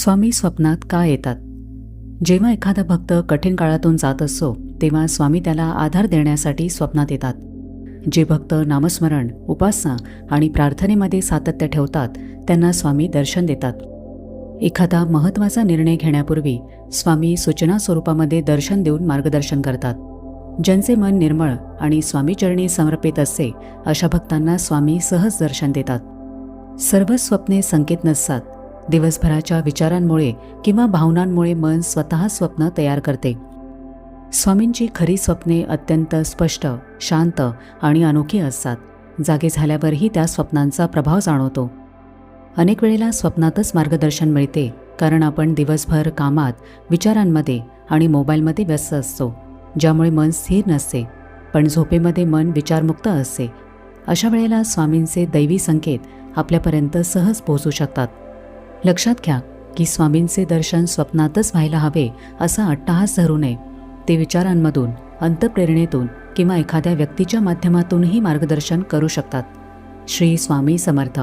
स्वामी स्वप्नात का येतात? जेव्हा एखादा भक्त कठीण काळातून जात असतो तेव्हा स्वामी त्याला आधार देण्यासाठी स्वप्नात येतात. जे भक्त नामस्मरण, उपासना आणि प्रार्थनेमध्ये सातत्य ठेवतात त्यांना स्वामी दर्शन देतात. एखादा महत्त्वाचा निर्णय घेण्यापूर्वी स्वामी सूचना स्वरूपामध्ये दर्शन देऊन मार्गदर्शन करतात. ज्यांचे मन निर्मळ आणि स्वामीचरणी समर्पित असते अशा भक्तांना स्वामी सहज दर्शन देतात. सर्व स्वप्ने संकेत नसतात. दिवसभराच्या विचारांमुळे किंवा भावनांमुळे मन स्वतः स्वप्न तयार करते. स्वामींची खरी स्वप्ने अत्यंत स्पष्ट, शांत आणि अनोखी असतात. जागे झाल्यावरही त्या स्वप्नांचा प्रभाव जाणवतो. अनेक वेळेला स्वप्नातच मार्गदर्शन मिळते, कारण आपण दिवसभर कामात, विचारांमध्ये आणि मोबाईलमध्ये व्यस्त असतो, ज्यामुळे मन स्थिर नसते. पण झोपेमध्ये मन विचारमुक्त असते. अशा वेळेला स्वामींचे दैवी संकेत आपल्यापर्यंत सहज पोहोचू शकतात. लक्षात घ्या की स्वामींचे दर्शन स्वप्नातच व्हायला हवे असा अट्टाहास धरू नये. ते विचारांमधून, अंतःप्रेरणेतून किंवा एखाद्या व्यक्तीच्या माध्यमातूनही मार्गदर्शन करू शकतात. श्री स्वामी समर्थ.